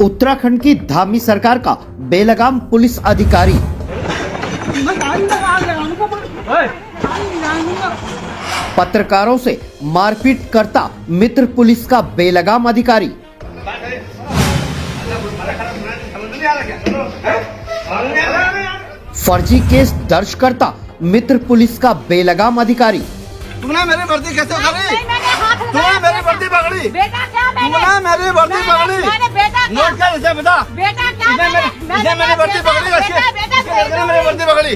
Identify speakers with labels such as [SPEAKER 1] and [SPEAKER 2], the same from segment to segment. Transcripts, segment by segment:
[SPEAKER 1] उत्तराखंड की धामी सरकार का बेलगाम पुलिस अधिकारी। पत्रकारों से मारपीट करता मित्र पुलिस का बेलगाम अधिकारी। फर्जी केस दर्ज करता मित्र पुलिस का बेलगाम अधिकारी।
[SPEAKER 2] तुमने मेरी वर्दी कैसे पकड़ी? तुमने मेरी वर्दी पकड़ी? तुमने मेरी वर्दी पकड़ी? नोट कर इसे बता। इसे मैंने वर्दी पकड़ी मेरी वर्दी पकड़ी।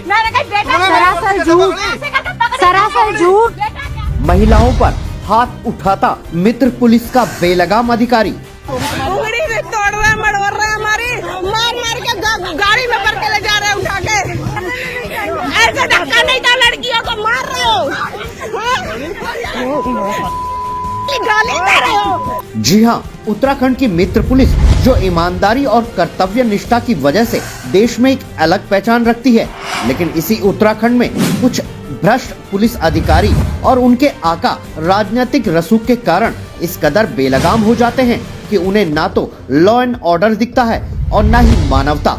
[SPEAKER 3] सरासर झूठ।
[SPEAKER 1] महिलाओं पर हाथ उठाता मित्र पुलिस का बेलगाम अधिकारी।
[SPEAKER 4] उंगली भी तोड़ रहा मड़ोड़ रहा हमारी, मार मार के गाड़ी में भर के ले जा रहे हैं उठा के। ऐसे धक्का नहीं था, लड़कियों को मार रहे हो, गाली दे रहे हो।
[SPEAKER 1] जी हाँ, उत्तराखंड की मित्र पुलिस जो ईमानदारी और कर्तव्य निष्ठा की वजह से देश में एक अलग पहचान रखती है, लेकिन इसी उत्तराखंड में कुछ भ्रष्ट पुलिस अधिकारी और उनके आका राजनीतिक रसूख के कारण इस कदर बेलगाम हो जाते हैं कि उन्हें ना तो लॉ एंड ऑर्डर दिखता है और न ही मानवता।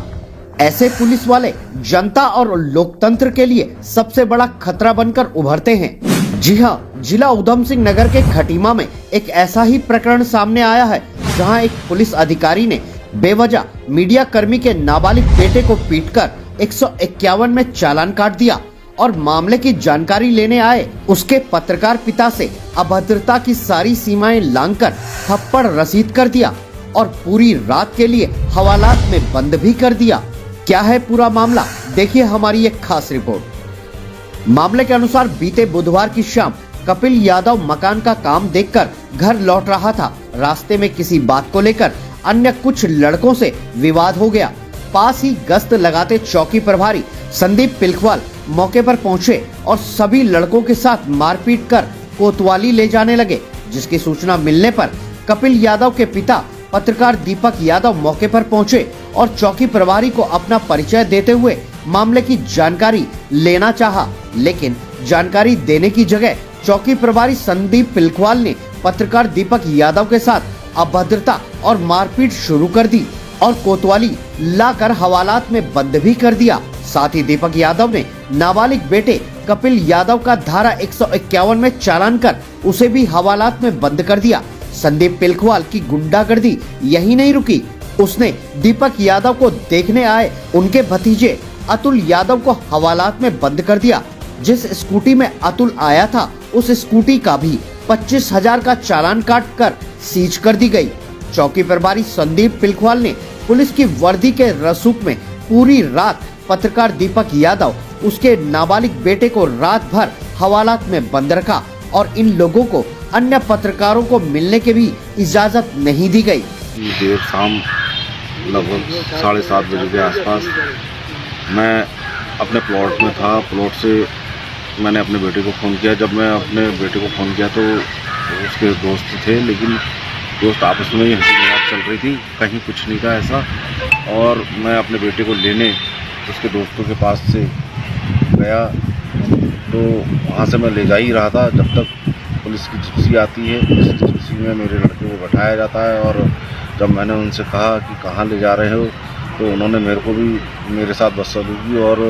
[SPEAKER 1] ऐसे पुलिस वाले जनता और लोकतंत्र के लिए सबसे बड़ा खतरा बनकर उभरते हैं। जी हाँ, जिला उधम सिंह नगर के खटीमा में एक ऐसा ही प्रकरण सामने आया है, जहां एक पुलिस अधिकारी ने बेवजह मीडिया कर्मी के नाबालिग बेटे को पीटकर 151 में चालान काट दिया और मामले की जानकारी लेने आए उसके पत्रकार पिता से अभद्रता की सारी सीमाएं लांघकर थप्पड़ रसीद कर दिया और पूरी रात के लिए हवालात में बंद भी कर दिया। क्या है पूरा मामला, देखिए हमारी एक खास रिपोर्ट। मामले के अनुसार बीते बुधवार की शाम कपिल यादव मकान का काम देखकर घर लौट रहा था। रास्ते में किसी बात को लेकर अन्य कुछ लड़कों से विवाद हो गया। पास ही गश्त लगाते चौकी प्रभारी संदीप पिलखवाल मौके पर पहुंचे और सभी लड़कों के साथ मारपीट कर कोतवाली ले जाने लगे, जिसकी सूचना मिलने पर कपिल यादव के पिता पत्रकार दीपक यादव मौके पर पहुंचे और चौकी प्रभारी को अपना परिचय देते हुए मामले की जानकारी लेना चाहा, लेकिन जानकारी देने की जगह चौकी प्रभारी संदीप पिलखवाल ने पत्रकार दीपक यादव के साथ अभद्रता और मारपीट शुरू कर दी और कोतवाली लाकर हवालात में बंद भी कर दिया। साथ ही दीपक यादव ने नाबालिग बेटे कपिल यादव का धारा 151 में चालान कर उसे भी हवालात में बंद कर दिया। संदीप पिलखवाल की गुंडागर्दी यही नहीं रुकी, उसने दीपक यादव को देखने आए उनके भतीजे अतुल यादव को हवालात में बंद कर दिया। जिस स्कूटी में अतुल आया था उस स्कूटी का भी 25,000 का चालान काट कर सीज कर दी गई। चौकी प्रभारी संदीप पिलखवाल ने पुलिस की वर्दी के रसूख में पूरी रात पत्रकार दीपक यादव उसके नाबालिग बेटे को रात भर हवालात में बंद रखा और इन लोगों को अन्य पत्रकारों को मिलने की भी इजाजत नहीं दी गई।
[SPEAKER 5] देर शाम लगभग 7:30 बजे के आसपास मैं अपने प्लॉट में था। प्लॉट से मैंने अपने बेटे को फ़ोन किया। जब मैं अपने बेटे को फ़ोन किया तो उसके दोस्त थे, लेकिन दोस्त आपस में ही हंसी मजाक चल रही थी, कहीं कुछ नहीं था ऐसा। और मैं अपने बेटे को लेने उसके दोस्तों के पास से गया तो वहाँ से मैं ले जा ही रहा था जब तक पुलिस की जिप्सी आती है। पुलिस की जिप्सी में मेरे लड़के को बैठाया जाता है और जब मैंने उनसे कहा कि कहाँ ले जा रहे हो तो उन्होंने मेरे को भी मेरे साथ बदसलूकी और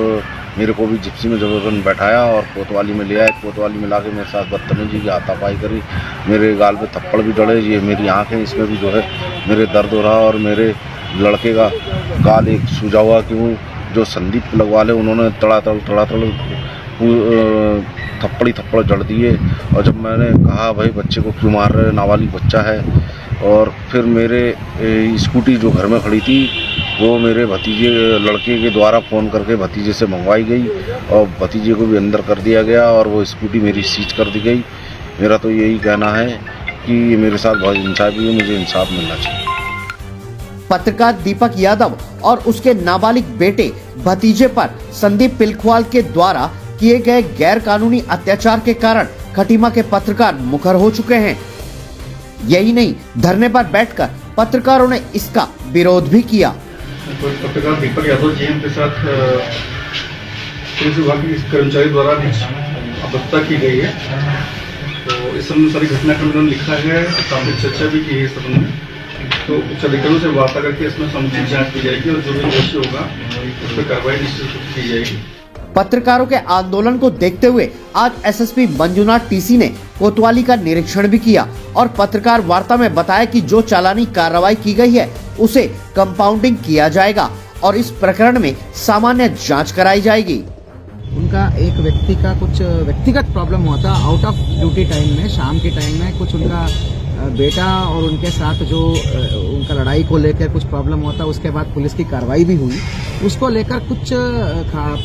[SPEAKER 5] मेरे को भी जिप्सी में ज़बरदस्ती बैठाया और कोतवाली में ले आए। कोतवाली में लाके मेरे साथ बदतमीजी की हाथापाई करी, मेरे गाल पे थप्पड़ भी जड़े। ये मेरी आँखें, इसमें भी जो है मेरे दर्द हो रहा और मेरे लड़के का गाल एक सूजा हुआ कि वो जो संदीप लगवाले उन्होंने तड़ातड़ थप्पड़ जड़ दिए। और जब मैंने कहा भाई बच्चे को क्यों मार रहे, नाबालिग बच्चा है, और फिर मेरे स्कूटी जो घर में खड़ी थी वो मेरे भतीजे लड़के के द्वारा फ़ोन करके भतीजे से मंगवाई गई और भतीजे को भी अंदर कर दिया गया और वो स्कूटी मेरी सीज कर दी गई। मेरा तो यही कहना है कि ये मेरे साथ बहुत इंसाफी है, मुझे इंसाफ मिलना चाहिए।
[SPEAKER 1] पत्रकार दीपक यादव और उसके नाबालिग बेटे भतीजे पर संदीप पिलखवाल के द्वारा किए गए गैर कानूनी अत्याचार के कारण खटीमा के पत्रकार मुखर हो चुके हैं। यही नहीं, धरने पर बैठकर पत्रकारों ने इसका विरोध भी किया।
[SPEAKER 6] पत्रकार दीपक यादव जी के साथ पुलिस विभाग के कर्मचारी द्वारा अभद्रता की गई है, तो इस संबंध में सारी घटनाक्रम उन्होंने लिखा है, काफी चर्चा भी की है इस संबंध में। तो उच्च अधिकारियों से वार्ता करके इसमें समुचित जांच की जाएगी और जो भी दोषी होगा उस पर कार्रवाई निश्चित रूप से की जाएगी।
[SPEAKER 1] पत्रकारों के आंदोलन को देखते हुए आज एसएसपी मंजुनाथ टीसी ने कोतवाली का निरीक्षण भी किया और पत्रकार वार्ता में बताया कि जो चालानी कार्रवाई की गई है उसे कंपाउंडिंग किया जाएगा और इस प्रकरण में सामान्य जांच कराई जाएगी।
[SPEAKER 7] उनका एक व्यक्ति का कुछ व्यक्तिगत प्रॉब्लम हुआ था आउट ऑफ ड्यूटी टाइम में, शाम के टाइम में कुछ उनका बेटा और उनके साथ जो उनका लड़ाई को लेकर कुछ प्रॉब्लम हुआ था। उसके बाद पुलिस की कार्रवाई भी हुई, उसको लेकर कुछ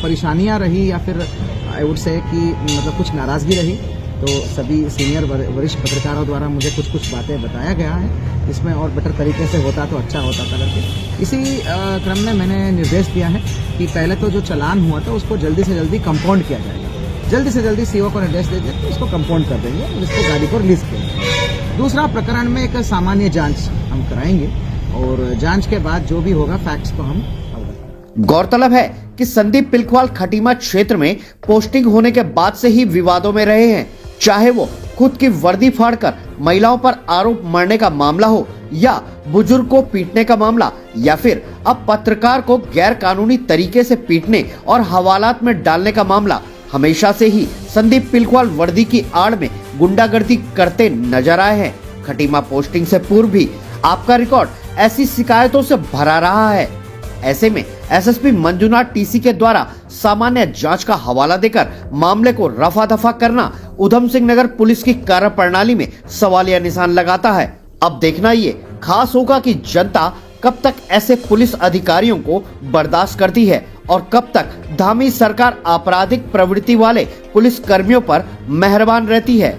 [SPEAKER 7] परेशानियां रही या फिर आई वुड से कि मतलब कुछ नाराजगी रही। तो सभी सीनियर वरिष्ठ पत्रकारों द्वारा मुझे कुछ बातें बताया गया है, इसमें और बेटर तरीके से होता तो अच्छा होता था करके। इसी क्रम में मैंने निर्देश दिया है कि पहले तो जो चालान हुआ था उसको जल्दी से जल्दी कंपाउंड किया जाएगा, जल्दी से जल्दी सीओ को निर्देश दे दें तो उसको कंपाउंड कर देंगे और इसको गाड़ी को रिलीज करेंगे। दूसरा प्रकरण में एक सामान्य जांच हम कराएंगे और जांच के बाद जो भी होगा फैक्ट्स को हम
[SPEAKER 1] गौरतलब है कि संदीप पिलखवाल खटीमा क्षेत्र में पोस्टिंग होने के बाद से ही विवादों में रहे हैं, चाहे वो खुद की वर्दी फाड़कर महिलाओं पर आरोप मरने का मामला हो या बुजुर्ग को पीटने का मामला या फिर अब पत्रकार को गैर कानूनी तरीके से पीटने और हवालात में डालने का मामला। हमेशा से ही संदीप पिलखवाल वर्दी की आड़ में गुंडागर्दी करते नजर आए हैं। खटीमा पोस्टिंग से पूर्व भी आपका रिकॉर्ड ऐसी शिकायतों से भरा रहा है। ऐसे में एसएसपी मंजुनाथ टीसी के द्वारा सामान्य जांच का हवाला देकर मामले को रफा दफा करना उधम सिंह नगर पुलिस की कार्यप्रणाली में सवालिया निशान लगाता है। अब देखना ये खास होगा कि जनता कब तक ऐसे पुलिस अधिकारियों को बर्दाश्त करती है और कब तक धामी सरकार आपराधिक प्रवृत्ति वाले पुलिस कर्मियों पर मेहरबान रहती है।